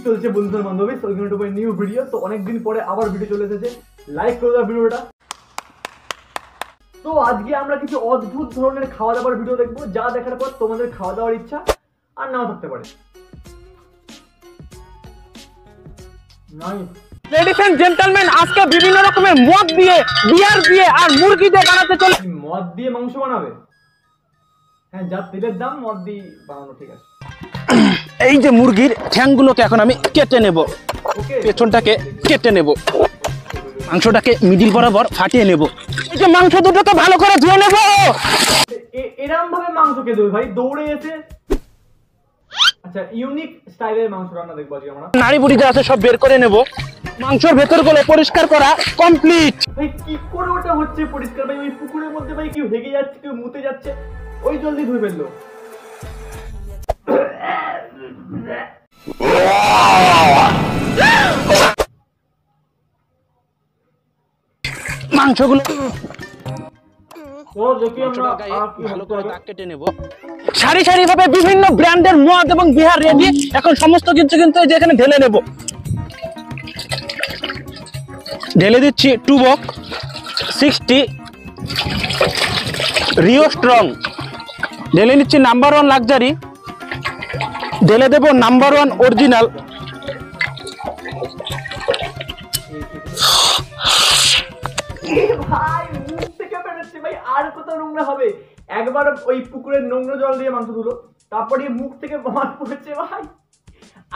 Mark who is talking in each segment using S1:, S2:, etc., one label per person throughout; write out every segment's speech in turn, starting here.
S1: চলছে বন্ধুদের বান্ধবী ইউটিউবে নিউ ভিডিও। তো অনেকদিন পরে আবার ভিডিও চলে এসেছে, লাইক করে দাও ভিডিওটা। তো আজকে আমরা কিছু অদ্ভুত ধরনের খাওয়া দাওয়ার ভিডিও দেখবো, যা দেখার পর তোমাদের খাওয়া দাওয়ার ইচ্ছা আর নাও থাকতে পারে।
S2: লেডিস এন্ড জেন্টলম্যান, আজকে বিভিন্ন রকমের মদ দিয়ে, বিয়ার দিয়ে আর মুরগি দিয়ে বানাতে চলে।
S1: মদ দিয়ে মাংস বানাবে? হ্যাঁ, যা তেলের দাম মদ দিয়ে বানানো, ঠিক আছে।
S2: এই যে মুরগির ঠ্যাংগুলোকে এখন আমি কেটে নেব, পেছনটাকে কেটে নেব, মাংসটাকে মিডিল বরাবর ফাটিয়ে নেব। এই যে মাংস দুটোকে ভালো করে ধুয়ে নেব।
S1: এরকম ভাবে মাংস কে দেবে ভাই? দৌড়ে এসে আচ্ছা ইউনিক স্টাইলের মাংস রান্না দেখবো আজকে আমরা।
S2: নাড়ি বুড়ি যা আছে সব বের করে নেব। মাংসের ভেতরগুলো পরিষ্কার করা কমপ্লিট।
S1: ভাই কি করে ওটা হচ্ছে পরিষ্কার? ভাই ওই পুকুরের মধ্যে ভাই কেউ হেগে যাচ্ছে, কেউ মুতে যাচ্ছে, ওই জলদি ধুয়ে ফেললো।
S2: মাংসগুলো
S1: ভালো করে দাগ
S2: কেটে নেব। সারি সারি ভাবে বিভিন্ন ব্র্যান্ডের মদ এবং বিহার রেডি। এখন সমস্ত কিছু কিন্তু যেখানে ঢেলে নেব। ঢেলে দিচ্ছি টুবক 60 রিও স্ট্রং, ঢেলে নিচ্ছি নাম্বার 1 লাক্সারি, ঢেলে দেব নাম্বার 1 অরিজিনাল,
S1: ভাই মুখ থেকে বেরোচ্ছে ভাই। আর কোথাও নোংরা হবে? একবার ওই পুকুরের নোংরা জল দিয়ে মাংস ধুলো, তারপরে মুখ থেকে মদ পড়ছে ভাই।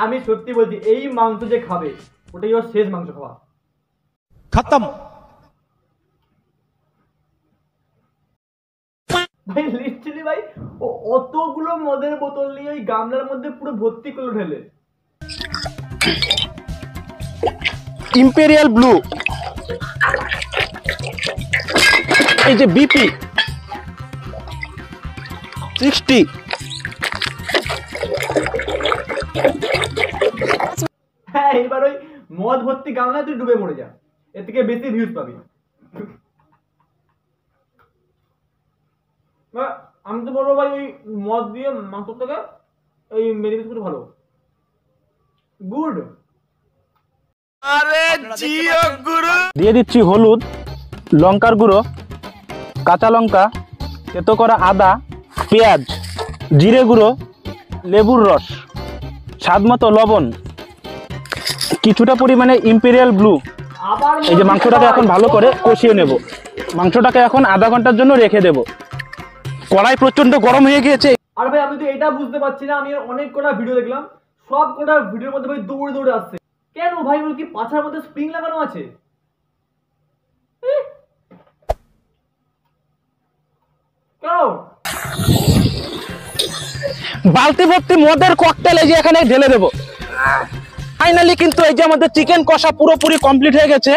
S1: আমি সত্যি বলছি, এই মাংস যে খাবে ওটাই ওর শেষ মাংস খাওয়া,
S2: খতম
S1: ভাই। লিটারালি ভাই ও অতগুলো মদের বোতল নিয়ে ওই গামলার মধ্যে পুরো ভর্তি করে ঢেলে।
S2: ইম্পেরিয়াল ব্লু, এই যে বিপি 60,
S1: হ্যাঁ এবার ওই মদ ভর্তি গামলায় তুই ডুবে মরে যা, এর থেকে বেশি ভিউজ পাবি। আমি তো বলবো ভাই ওই মদ দিয়ে মাংস থেকে এই মেরি বিস্কুট ভালো, গুড।
S2: দিয়ে দিচ্ছি হলুদ, লঙ্কার গুঁড়ো, কাঁচা লঙ্কা, তেতো করা আদা, পেঁয়াজ, জিরে গুঁড়ো, লেবুর রস, স্বাদ মতো লবণ, কিছুটা পরিমাণে ইম্পেরিয়াল ব্লু। এই যে মাংসটাকে এখন ভালো করে কষিয়ে নেব। মাংসটাকে এখন আধা ঘন্টার জন্য রেখে দেব। কড়াই প্রচন্ড গরম হয়ে গিয়েছে।
S1: আর ভাই আমি তো এটা বুঝতে পারছি না, আমি অনেক কটা ভিডিও দেখলাম, সব কটা ভিডিওর মধ্যে ভাই দৌড়ে দৌড়ে আসছে কেন ভাই? ওর কি পাছার মধ্যে স্প্রিং লাগানো আছে?
S2: বালতি ভর্তি মদের ককটেল এই যে এখানে ঢেলে দেব। ফাইনালি কিন্তু এই যে আমাদের চিকেন কষা পুরোপুরি কমপ্লিট হয়ে গেছে।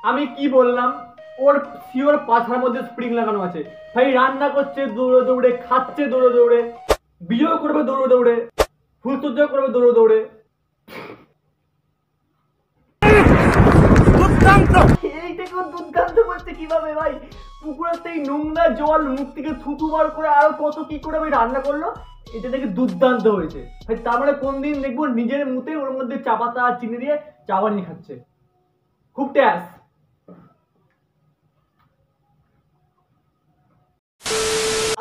S1: আমি কি বললাম? ওর শিওর পাছার মধ্যে স্প্রিং লাগানো আছে ভাই। রান্না করছে দৌড়ে দৌড়ে, খাচ্ছে দৌড়ে দৌড়ে, বিয়ে করবে দৌড়ে দৌড়ে, ফুলসজ্জা করবে দৌড়ে দৌড়ে। এইটাকে দুর্দান্ত করছে কিভাবে ভাই? পুকুরের থেকে নোংরা জল মুখ থেকে থুতু বার করে আরো কত কি করে ভাই রান্না করলো, এটা দেখে দুর্দান্ত হয়েছে ভাই। তার মানে কোন দিন দেখবো নিজের মুখে ওর মধ্যে চা পাতা আর চিনি দিয়ে চা বানিয়ে খাচ্ছে, খুব ট্যাস।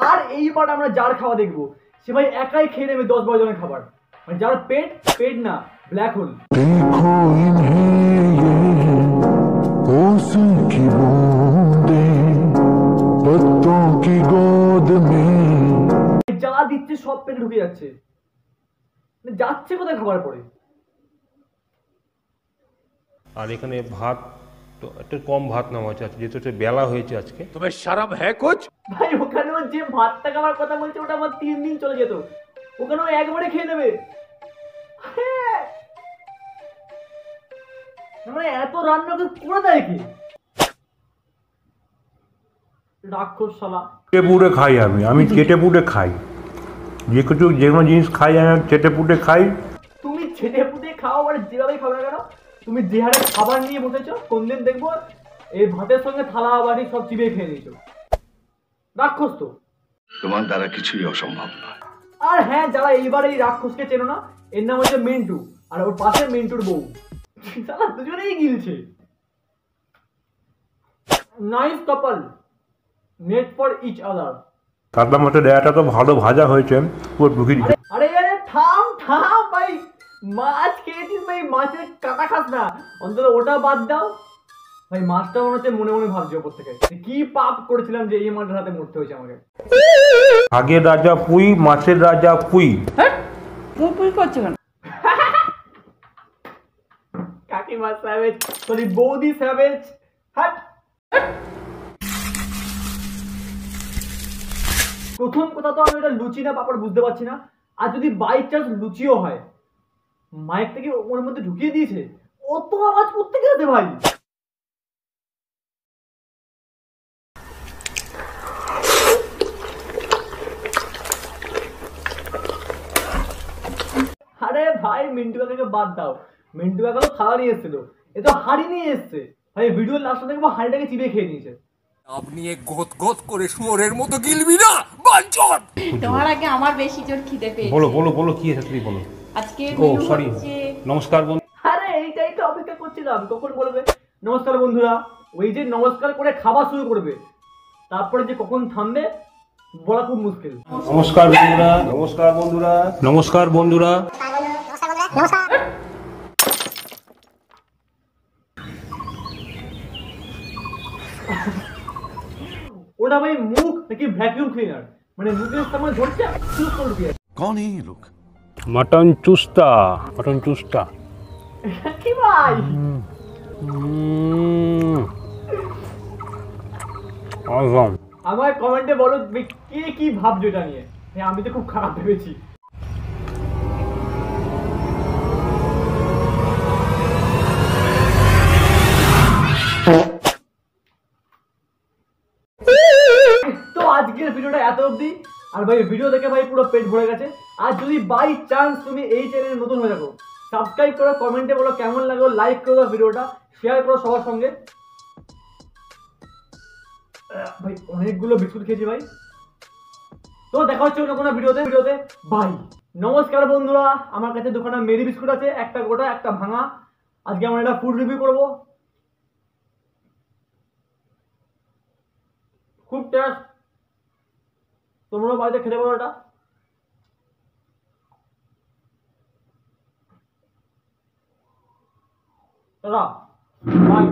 S1: আর এইবার আমরা যার খাওয়া দেখবো, সে ভাই একাই খেয়ে নেবে 10-12 জনের খাবার, মানে যার পেট পেট না ব্ল্যাক হোল। যা দিচ্ছে সব পেটে ঢুকে যাচ্ছে, যাচ্ছে কোথায় খাবার পরে।
S3: আর এখানে ভাত তো একটা কম ভাত নেওয়া হয়েছে আজকে, যেহেতু বেলা হয়েছে আজকে।
S2: তবে শরম হ্যাঁ কুছ
S1: ভাই ওখানে যে ভাতটা খাবার কথা বলছে ওটা আমার 3 দিন চলে যেত, ওখানে একবারে খেয়ে নেবে। মানে এত রান্না করে দেয় কি রাক্ষস শালা।
S3: চেটে পুটে খাই আমি চেটে পুটে খাই, যে কোনো জিনিস খাই আমি চেটে পুটে খাই।
S1: তুমি চেটে পুটে খাও আর যেভাবে খাও না কেন, তুমি যে হারে খাবার নিয়ে বসেছো, কোনদিন দেখবো এই ভাতের সঙ্গে থালা বাড়ি সব চিবিয়ে খেয়ে নিয়েছো। রাক্ষস তো।
S4: তোমার দ্বারা কিছুই অসম্ভব নয়।
S1: আর হ্যাঁ, যারা এইবার এই রাক্ষসকে চেনো না, এর নাম হচ্ছে মিন্টু, আর ওর পাশে মিন্টুর বউ। সালা দুজনেই গিলছে। Nice couple, made for each other.
S3: কাতলা মাছের ডেয়াটা তো ভালো ভাজা হয়েছে, পুরো ঢুকিয়ে দিচ্ছে।
S1: আরে আরে থাম থাম ভাই, মাছ খেয়েছিস ভাই, মাছের কাটা খাস না, অন্তত ওটা বাদ দাও ভাই। মাছটা মনে হচ্ছে মনে মনে ভাবছি ওপর থেকে, কি পাপ করেছিলাম যে এই মাছের হাতে মরতে হয়েছে আমাকে।
S3: আগের রাজা পুই, মাছের রাজা পুই।
S5: পুই করছো কেন?
S1: কাকিমা স্যাভেজ, সরি বৌদি স্যাভেজ। হাট। প্রথম কথা তো আমি এটা লুচি না পাপড় বুঝতে পারছি না, আর যদি বাই চান্স লুচিও হয়, মায়ের থেকে ওর মধ্যে ঢুকিয়ে দিয়েছে, অত আওয়াজ করতে গেছে ভাই। আরে ভাই মিন্টু কাকাকে বাদ দাও, মিন্টু কাকা তো খাওয়া নিয়ে এসেছিল, এ তো হাড়ি নিয়ে এসছে ভাই। ভিডিওর লাস্টে দেখবো হাড়িটাকে চিবিয়ে খেয়ে নিয়েছে।
S6: আপনি এক গোত গোত করে শুয়োরের মতো গিলবি না বাঞ্চত।
S5: তোমার আগে আমার বেশি জোর খিদে পেয়েছে।
S2: বলো বলো বলো কি আছে তুমি বলো।
S5: আজকে
S2: ও সরি, নমস্কার বন্ধু।
S1: আরে এইটাই তো অপেক্ষা করছিলাম, কখন বলবে নমস্কার বন্ধুরা। ওই যে নমস্কার করে খাওয়া শুরু করবে, তারপরে যে কখন থামবে বলা খুব মুশকিল।
S2: নমস্কার বন্ধুরা, নমস্কার বন্ধুরা, নমস্কার বন্ধুরা।
S1: ওটা ভাই মুখ নাকি ভ্যাকিউম ক্লিনার, মানে মুখের সামনে ধরছে চুপ করে দিয়ে।
S4: कौन है ये लोग?
S2: মটন চুস্তা, মটন চুস্তা।
S1: কি ভাই
S2: অসম।
S1: আমার কমেন্টে বলো কে কি ভাবছো এটা নিয়ে। আমি তো খুব খারাপ ভেবেছি। তো আজকের ভিডিওটা এত অবধি। আর ভাই ভিডিও দেখে ভাই পুরো পেট ভরে গেছে। আর যদি বাই চান্স তুমি এই চ্যানেলে নতুন হয়ে থাকো, সাবস্ক্রাইব করো, কমেন্টে বলো কেমন লাগলো, লাইক করো ভিডিওটা, শেয়ার করো সবার সঙ্গে। ভাই অনেকগুলো বিস্কুট খেয়েছি ভাই। তো দেখা হচ্ছে অন্য কোনো ভিডিওতে বাই। নমস্কার বন্ধুরা, আমার কাছে দুখানা মেরি বিস্কুট আছে, একটা গোটা একটা ভাঙা। আজকে আমরা এটা ফুড রিভিউ করবো। খুব টেস্ট, তোমরা বাড়িতে খেতে পারো এটা। দাদা বাই।